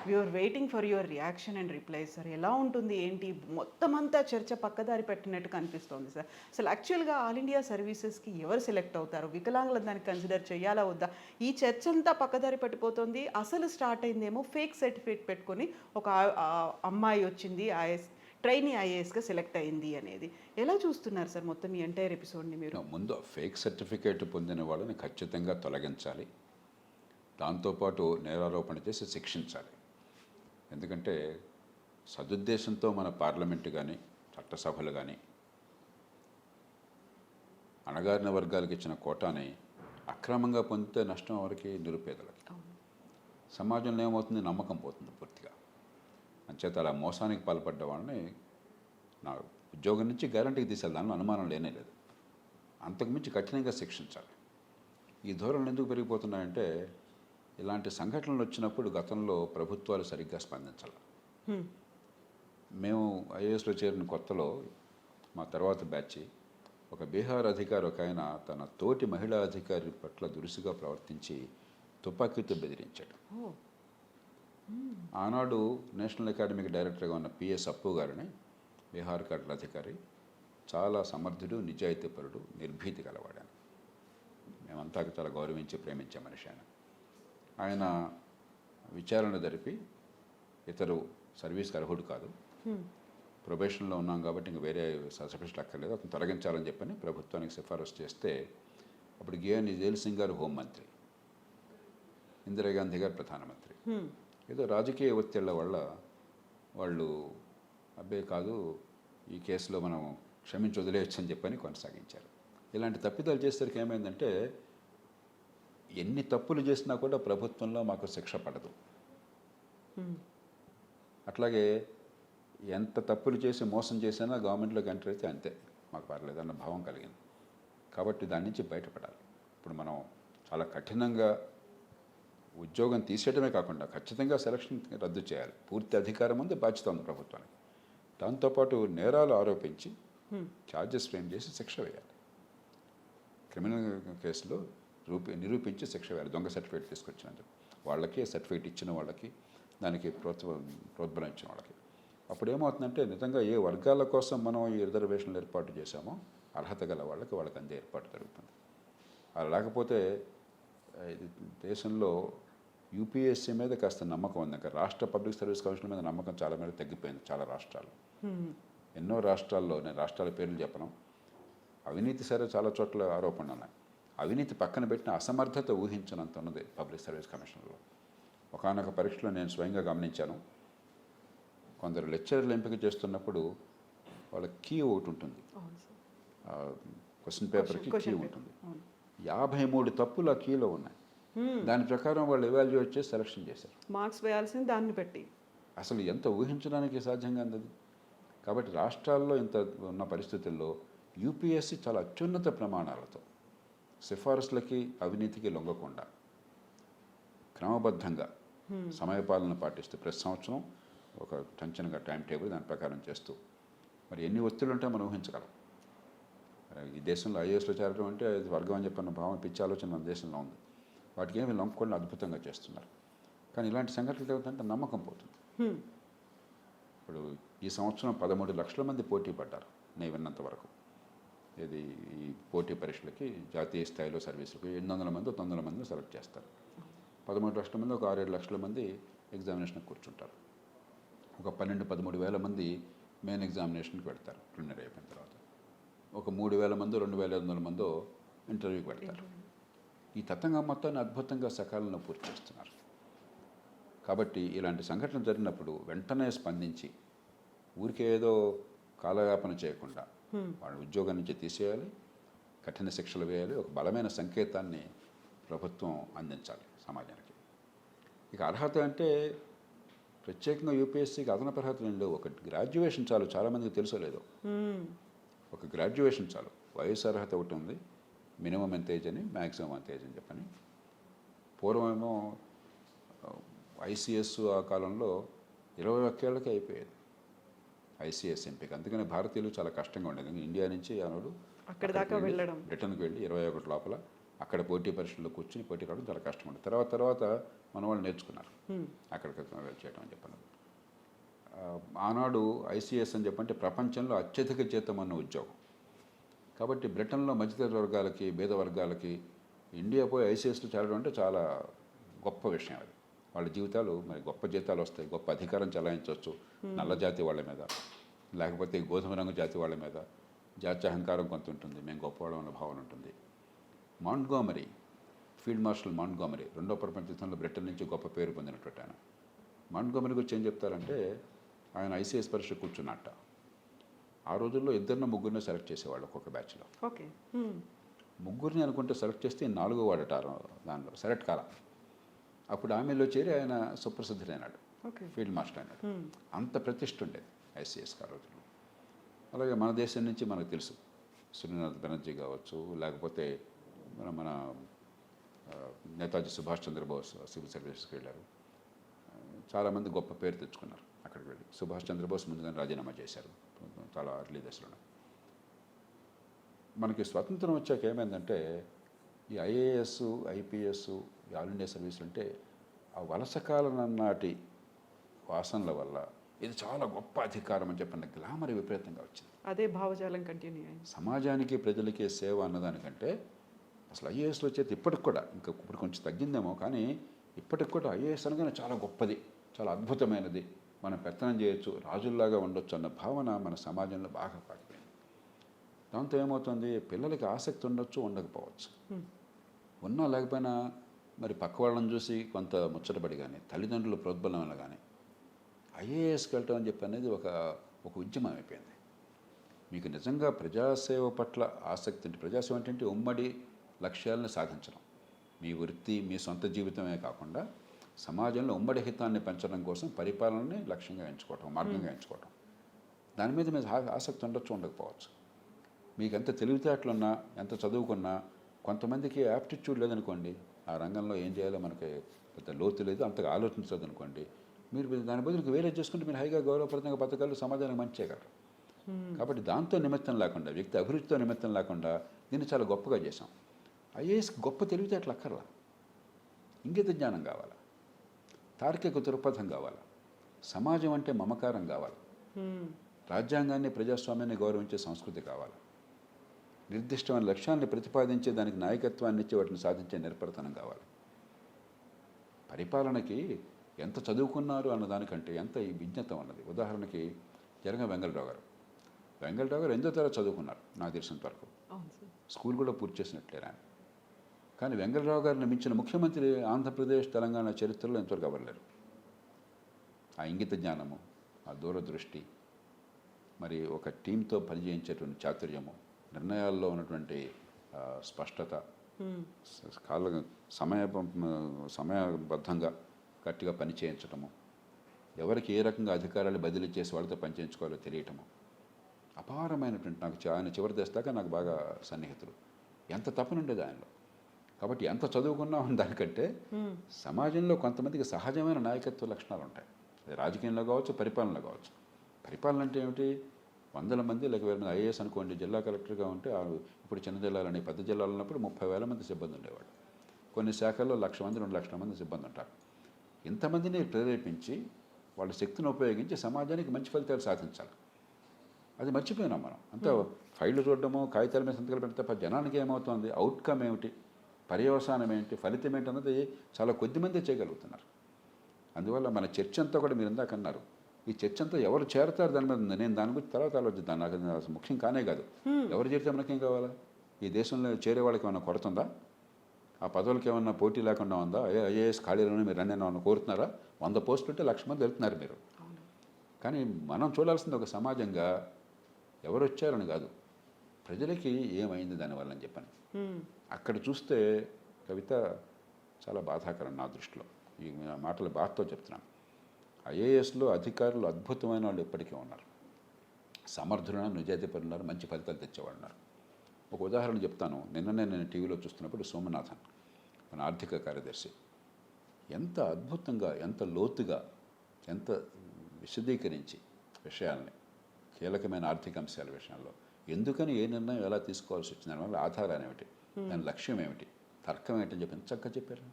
We are waiting for your reaction and reply sir. ఎలా ఉంటుంది ఏంటి మొత్తం అంతా చర్చ పక్కదారి పెట్టినట్టు కనిపిస్తోంది సార్. అసలు యాక్చువల్గా ఆల్ ఇండియా సర్వీసెస్కి ఎవరు సెలెక్ట్ అవుతారు, వికలాంగులను దాన్ని కన్సిడర్ చేయాలా వద్దా, ఈ చర్చ అంతా పక్కదారి పట్టిపోతుంది. అసలు స్టార్ట్ అయిందేమో ఫేక్ సర్టిఫికేట్ పెట్టుకొని ఒక అమ్మాయి వచ్చింది ట్రైనీ ఐఏఎస్గా సెలెక్ట్ అయింది అనేది. ఎలా చూస్తున్నారు సార్ మొత్తం ఈ ఎంటైర్ ఎపిసోడ్ని మీరు? ముందు ఫేక్ సర్టిఫికేట్ పొందిన వాళ్ళని ఖచ్చితంగా తొలగించాలి, దాంతోపాటు నేరారోపణ చేసి శిక్షించాలి. ఎందుకంటే సదుద్దేశంతో మన పార్లమెంటు కానీ చట్టసభలు కానీ అణగారిన వర్గాలకు ఇచ్చిన కోటాని అక్రమంగా పొందితే నష్టం ఎవరికి? నిరుపేదలకి. సమాజంలో ఏమవుతుంది? నమ్మకం పోతుంది పూర్తిగా. అంచేత అలా మోసానికి పాల్పడ్డ వాళ్ళని నా ఉద్యోగం నుంచి గ్యారంటీకి తీసేయాలి, దానిలో అనుమానం లేనే లేదు. అంతకుమించి కఠినంగా శిక్షించాలి. ఈ ధోరణులు ఎందుకు పెరిగిపోతున్నాయంటే ఇలాంటి సంఘటనలు వచ్చినప్పుడు గతంలో ప్రభుత్వాలు సరిగ్గా స్పందించాలి. మేము ఐఏఎస్లో చేరిన కొత్తలో మా తర్వాత బ్యాచ్ ఒక బీహార్ అధికారి ఒక ఆయన తన తోటి మహిళా అధికారి పట్ల దురుసుగా ప్రవర్తించి తుపాకీతో బెదిరించాడు. ఆనాడు నేషనల్ అకాడమీకి డైరెక్టర్గా ఉన్న పిఎస్ అప్పు గారిని బీహార్ కాడల అధికారి చాలా సమర్థుడు, నిజాయితీపరుడు, నిర్భీతి గలవాడాను. మేమంతా చాలా గౌరవించి ప్రేమించే మనిషి ఆయన విచారణ జరిపి ఇతరు సర్వీస్కి అర్హుడు కాదు, ప్రొబేషన్లో ఉన్నాం కాబట్టి ఇంక వేరే సర్టిఫికేట్ అక్కర్లేదు, అతను తొలగించాలని చెప్పని ప్రభుత్వానికి సిఫారసు చేస్తే అప్పుడు గియాని జైల్ సింగ్ గారు హోంమంత్రి, ఇందిరాగాంధీ గారు ప్రధానమంత్రి. ఏదో రాజకీయ ఒత్తిళ్ల వల్ల వాళ్ళు అబ్బే కాదు ఈ కేసులో మనం క్షమించి వదిలేయచ్చు అని చెప్పని కొనసాగించారు. ఇలాంటి తప్పిదాలు చేసేసరికి ఏమైందంటే ఎన్ని తప్పులు చేసినా కూడా ప్రభుత్వంలో మాకు శిక్ష పడదు. అట్లాగే ఎంత తప్పులు చేసి మోసం చేసినా గవర్నమెంట్లోకి ఎంటర్ అయితే అంతే, మాకు పర్లేదు అన్న భావం కలిగింది. కాబట్టి దాని నుంచి బయటపడాలి. ఇప్పుడు మనం చాలా కఠినంగా ఉద్యోగం తీసేయడమే కాకుండా ఖచ్చితంగా సెలక్షన్ రద్దు చేయాలి. పూర్తి అధికారం ఉంది, బాధ్యత ఉంది ప్రభుత్వానికి. దాంతోపాటు నేరాలు ఆరోపించి ఛార్జెస్ ఫ్రేమ్ చేసి శిక్ష వేయాలి. క్రిమినల్ కేసులో నిరూపించి శిక్ష వేయాలి. దొంగ సర్టిఫికేట్ తీసుకొచ్చినందుకు వాళ్ళకి, సర్టిఫికేట్ ఇచ్చిన వాళ్ళకి, దానికి ప్రోత్బలం ఇచ్చిన వాళ్ళకి. అప్పుడు ఏమవుతుందంటే నిజంగా ఏ వర్గాల కోసం మనం ఈ రిజర్వేషన్లు ఏర్పాటు చేశామో అర్హత గల వాళ్ళకి అందే ఏర్పాటు జరుగుతుంది. అలా లేకపోతే దేశంలో యూపీఎస్సీ మీద కాస్త నమ్మకం ఉంది. ఇంకా రాష్ట్ర పబ్లిక్ సర్వీస్ కమిషన్ మీద నమ్మకం చాలా మేరకు తగ్గిపోయింది చాలా రాష్ట్రాల్లో. ఎన్నో రాష్ట్రాల్లో, నేను రాష్ట్రాల పేర్లు చెప్పను, అవినీతి సరే చాలా చోట్ల ఆరోపణలు ఉన్నాయి. అవినీతి పక్కన పెట్టిన అసమర్థత ఊహించినంత ఉన్నది పబ్లిక్ సర్వీస్ కమిషన్లో. ఒకానొక పరీక్షలో నేను స్వయంగా గమనించాను. కొందరు లెక్చరర్లు ఎంపిక చేస్తున్నప్పుడు వాళ్ళ కీ ఒకటి ఉంటుంది, క్వశ్చన్ పేపర్కి కీ ఉంటుంది. 53 తప్పులు ఆ కీలో ఉన్నాయి. దాని ప్రకారం వాళ్ళు ఎవాల్యుయేట్ చేసి సెలక్షన్ చేశారు. మార్క్స్ వేయాల్సింది దాన్ని పెట్టి. అసలు ఎంత ఊహించడానికి సాధ్యంగా అందది. కాబట్టి రాష్ట్రాల్లో ఇంత ఉన్న పరిస్థితుల్లో యూపీఎస్సీ చాలా అత్యున్నత ప్రమాణాలతో సిఫారసులకి, అవినీతికి లొంగకుండా క్రమబద్ధంగా సమయపాలన పాటిస్తూ ప్రతి సంవత్సరం ఒక టంచనగా టైం టేబుల్ దాని ప్రకారం చేస్తూ, మరి ఎన్ని ఒత్తిళ్ళు ఉంటే మనం ఊహించగలం. ఈ దేశంలో ఐఏఎస్లో చేరడం అంటే అది వర్గం అని చెప్పిన భావం, పిచ్చి ఆలోచన మన దేశంలో ఉంది. వాటికి ఏమి లొంగకుండా అద్భుతంగా చేస్తున్నారు. కానీ ఇలాంటి సంఘటనలు ఏమిటంటే నమ్మకం పోతుంది. ఇప్పుడు ఈ సంవత్సరం 13 లక్షల మంది పోటీ పడ్డారు నేను విన్నంత వరకు. ఇది ఈ పోటీ పరీక్షలకి జాతీయ స్థాయిలో సర్వీసులకు 800 మంది 900 మందిని సెలెక్ట్ చేస్తారు. 13 లక్షల మంది ఒక 6-7 లక్షల మంది ఎగ్జామినేషన్కి కూర్చుంటారు. ఒక 12-13 వేల మంది మెయిన్ ఎగ్జామినేషన్కి పెడతారు ప్రిలిమినరీ అయిపోయిన తర్వాత. ఒక 3,000 మంది 2,500 మందో ఇంటర్వ్యూకి పెడతారు. ఈ తతంగం మొత్తాన్ని అద్భుతంగా సకాలంలో పూర్తి చేస్తున్నారు. కాబట్టి ఇలాంటి సంఘటనలు జరిగినప్పుడు వెంటనే స్పందించి ఊరికే ఏదో కాలయాపన చేయకుండా వాళ్ళ ఉద్యోగం నుంచి తీసేయాలి, కఠిన శిక్షలు వేయాలి, ఒక బలమైన సంకేతాన్ని ప్రభుత్వం అందించాలి సమాజానికి. ఇక అర్హత అంటే ప్రత్యేకంగా యూపీఎస్సీకి అదనపు అర్హతలు ఏం లేవు. ఒక గ్రాడ్యుయేషన్ చాలు, చాలామందికి తెలుసో లేదో. ఒక గ్రాడ్యుయేషన్ చాలు. వయసు అర్హత ఒకటి ఉంది, మినిమం ఎంత ఏజ్ అని, మ్యాక్సిమం ఎంత ఏజ్ అని చెప్పని. పూర్వమేమో ఐసీఎస్ ఆ కాలంలో 21 ఏళ్ళకే అయిపోయేది ఐసీఎస్ ఎంపిక. అందుకని భారతీయులు చాలా కష్టంగా ఉండేది. ఇండియా నుంచి ఆనాడు అక్కడి దాకా వెళ్ళడం, బ్రిటన్కి వెళ్ళి 21 లోపల అక్కడ పోటీ పరీక్షల్లో కూర్చుని పోటీ రావడం చాలా కష్టం ఉంటుంది. తర్వాత మన వాళ్ళు నేర్చుకున్నారు అక్కడికి చేయడం అని చెప్పాను. ఆనాడు ఐసీఎస్ అని చెప్పంటే ప్రపంచంలో అత్యధిక జీతం అన్న ఉద్యోగం. కాబట్టి బ్రిటన్లో మధ్యతరగతి వర్గాలకి, పేద వర్గాలకి ఇండియా పోయి ఐసీఎస్లో చేరడం అంటే చాలా గొప్ప విషయం. అది వాళ్ళ జీవితాలు మరి గొప్ప జీతాలు వస్తాయి, గొప్ప అధికారం చెలాయించవచ్చు నల్ల జాతి వాళ్ళ మీద, లేకపోతే గోధుమ రంగు జాతి వాళ్ళ మీద. జాతి అహంకారం కొంత ఉంటుంది, మేము గొప్పవాళ్ళం అనే భావన ఉంటుంది. మాంట్గోమరీ, ఫీల్డ్ మార్షల్ మాంట్గోమరీ రెండో ప్రపంచ యుద్ధంలో బ్రిటన్ నుంచి గొప్ప పేరు పొందినటువంటి ఆయన. మాంట్గోమరీ గురించి ఏం చెప్తారంటే, ఆయన ఐసీఎస్ పరీక్ష కూర్చున్నట్ట. ఆ రోజుల్లో 2-3 సెలెక్ట్ చేసేవాళ్ళు ఒక్కొక్క బ్యాచ్లో. ఓకే, ముగ్గురిని అనుకుంటే సెలెక్ట్ చేస్తే 4గో వాడటారు దానిలో సెలెక్ట్ కాల. అప్పుడు ఆమెలో చేరి ఆయన సుప్రసిద్ధుడైనాడు, ఫీల్డ్ మాస్టర్ అయినాడు. అంత ప్రతిష్ఠ ఉండేది ఐసీఎస్ ఆ రోజుల్లో. అలాగే మన దేశం నుంచి మనకు తెలుసు, శ్రీనాథ్ బెనర్జీ కావచ్చు, లేకపోతే మన నేతాజీ సుభాష్ చంద్రబోస్ సివిల్ సర్వీసెస్కి వెళ్ళారు. చాలామంది గొప్ప పేరు తెచ్చుకున్నారు అక్కడికి వెళ్ళి. సుభాష్ చంద్రబోస్ ముందుగానే రాజీనామా చేశారు చాలా అర్లీ దశలో. మనకి స్వతంత్రం వచ్చాక ఏమైందంటే, ఈ IAS, IPS, all India service అంటే ఆ వలస కాలం నాటి వాసనల వల్ల ఇది చాలా గొప్ప అధికారం అని చెప్పిన గ్లామర్ విపరీతంగా వచ్చింది. అదే భావజాలం కంటిన్యూ అయింది. సమాజానికి ప్రజలకి సేవ అన్నదానికంటే అసలు ఐఏఎస్లో వచ్చేది ఇప్పటికి కూడా, ఇంకా ఇప్పుడు కొంచెం తగ్గిందేమో కానీ ఇప్పటికి కూడా ఐఏఎస్ అనగానే చాలా గొప్పది, చాలా అద్భుతమైనది, మనం పెత్తనం చేయొచ్చు, రాజుల్లాగా ఉండొచ్చు అన్న భావన మన సమాజంలో బాగా పాకిపోయింది. దాంతో ఏమవుతుంది, పిల్లలకి ఆసక్తి ఉండొచ్చు, ఉండకపోవచ్చు. ఉన్నా లేకపోయినా మరి పక్క వాళ్ళని చూసి కొంత ముచ్చటపడి కానీ, తల్లిదండ్రుల ప్రోద్బలం వల్ల కానీ ఐఏఎస్కి వెళ్ళటం అని చెప్పి అనేది ఒక ఉద్యమం అయిపోయింది. మీకు నిజంగా ప్రజాసేవ పట్ల ఆసక్తి ఉంటే, ప్రజాసేవ అంటే ఉమ్మడి లక్ష్యాలను సాధించడం, మీ వృత్తి, మీ సొంత జీవితమే కాకుండా సమాజంలో ఉమ్మడి హితాన్ని పెంచడం కోసం పరిపాలనని లక్ష్యంగా ఎంచుకోవటం, మార్గంగా ఎంచుకోవటం. దాని మీద మీరు ఆసక్తి ఉండొచ్చు, ఉండకపోవచ్చు. మీకు ఎంత తెలివితేటలున్నా, ఎంత చదువుకున్నా, కొంతమందికి యాప్టిట్యూడ్ లేదనుకోండి, ఆ రంగంలో ఏం చేయాలో మనకి పెద్ద లోతు లేదు, అంతగా ఆలోచించదు అనుకోండి, మీరు దాని బదులు వేరే చేసుకుంటే మీరు హైగా గౌరవప్రదంగా బతకాలు, సమాజానికి మంచి చేయగలరు. కాబట్టి దాంతో నిమిత్తం లేకుండా, వ్యక్తి అభివృద్ధితో నిమిత్తం లేకుండా దీన్ని చాలా గొప్పగా చేశాం. ఐఏఎస్ గొప్ప తెలివితేటలు అక్కర్లా, ఇంగిత జ్ఞానం కావాలా, తార్కిక దృక్పథం కావాలా, సమాజం అంటే మమకారం కావాలి, రాజ్యాంగాన్ని, ప్రజాస్వామ్యాన్ని గౌరవించే సంస్కృతి కావాలి, నిర్దిష్టమైన లక్ష్యాన్ని ప్రతిపాదించే దానికి నాయకత్వాన్ని ఇచ్చి వాటిని సాధించే నిర్భరతనం కావాలి. పరిపాలనకి ఎంత చదువుకున్నారు అన్న దానికంటే ఎంత ఈ విజ్ఞత ఉన్నది. ఉదాహరణకి జరగ వెంగళరావు గారు 8వ తరగతి చదువుకున్నారు నాకు తెలిసినంత వరకు. స్కూల్ కూడా పూర్తి చేసినట్లేరు ఆయన. కానీ వెంగళరావు గారిని మించిన ముఖ్యమంత్రి ఆంధ్రప్రదేశ్, తెలంగాణ చరిత్రలో ఎంతవరకు అవ్వలేరు. ఆ ఇంగిత జ్ఞానము, ఆ దూరదృష్టి, మరి ఒక టీంతో పనిచేయించేటువంటి చాతుర్యము, నిర్ణయాల్లో ఉన్నటువంటి స్పష్టత, సమయబద్ధంగా గట్టిగా పని చేయించటము, ఎవరికి ఏ రకంగా అధికారాలు బదిలీ చేసి వాళ్ళతో పనిచేయించుకోవాలో తెలియటము, అపారమైనటువంటి ఆయన చివరి దశ నాకు బాగా సన్నిహితులు. ఎంత తపనుండేది ఆయనలో. కాబట్టి ఎంత చదువుకున్నా దానికంటే సమాజంలో కొంతమందికి సహజమైన నాయకత్వ లక్షణాలు ఉంటాయి. అది రాజకీయంలో కావచ్చు, పరిపాలనలో కావచ్చు. పరిపాలన అంటే ఏమిటి, 100 మంది లేక 1000 మంది ఐఏఎస్ అనుకోండి, జిల్లా కలెక్టర్గా ఉంటే ఇప్పుడు చిన్న జిల్లాలని, పెద్ద జిల్లాలు ఉన్నప్పుడు 30,000 మంది సిబ్బంది ఉండేవాడు. కొన్ని శాఖల్లో 1,00,000 మంది, 2,00,000 మంది సిబ్బంది ఉంటారు. ఇంతమందిని ప్రేరేపించి వాళ్ళ శక్తిని ఉపయోగించి సమాజానికి మంచి ఫలితాలు సాధించాలి. అది మర్చిపోయినాం మనం. అంతా ఫైళ్ళు చూడడము, కాగితాల మీద సంతకాలు పెడితే తప్ప జనానికి ఏమవుతుంది, అవుట్కమ్ ఏమిటి, పర్యవసానం ఏంటి, ఫలితం ఏంటి అన్నది చాలా కొద్దిమందే చేయగలుగుతున్నారు. అందువల్ల మన చర్చ అంతా కూడా మీరు ఇందాక అన్నారు, ఈ చర్చ అంతా ఎవరు చేరతారు దాని మీద ఉంది. నేను దాని గురించి తర్వాత ఆలోచిద్దాను, నాకు అసలు ముఖ్యం కానే కాదు. ఎవరు చేరితే మనకేం కావాలా, ఈ దేశంలో చేరే వాళ్ళకి ఏమైనా కొరత ఉందా, ఆ పదవులకి ఏమన్నా పోటీ లేకుండా ఉందా, ఐఏఎస్ ఖాళీలను మీరు అన్నీ ఏమన్నా కోరుతున్నారా, 100 పోస్టులు ఉంటే 1,00,000 మంది వెళ్తున్నారు మీరు. కానీ మనం చూడాల్సింది ఒక సమాజంగా ఎవరు వచ్చారని కాదు, ప్రజలకి ఏమైంది దానివల్ల అని చెప్పాను. అక్కడ చూస్తే కవిత చాలా బాధాకరం నా దృష్టిలో. ఈ మాటలు బాధతో చెప్తున్నాను. ఐఏఎస్లో అధికారులు అద్భుతమైన వాళ్ళు ఎప్పటికీ ఉన్నారు, సమర్థులైన నిజాయితీపరులు, మంచి ఫలితాలు తెచ్చేవాళ్ళు ఉన్నారు. ఒక ఉదాహరణ చెప్తాను. నిన్ననే నేను టీవీలో చూస్తున్నప్పుడు సోమనాథన్, మన ఆర్థిక కార్యదర్శి, ఎంత అద్భుతంగా, ఎంత లోతుగా, ఎంత విశదీకరించి విషయాల్ని, కీలకమైన ఆర్థిక అంశాల విషయంలో ఎందుకని ఏ నిర్ణయం ఎలా తీసుకోవాల్సి వచ్చింది, దానివల్ల ఆధారాలు ఏమిటి, దాని లక్ష్యం ఏమిటి, తర్కం ఏంటని చెప్పి ఎంత చక్కగా చెప్పారు.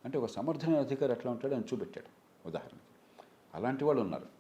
అంటే ఒక సమర్థమైన అధికారి ఎట్లా ఉంటాడో ఆయన చూపెట్టాడు ఉదాహరణకి. అలాంటి వాళ్ళు ఉన్నారు.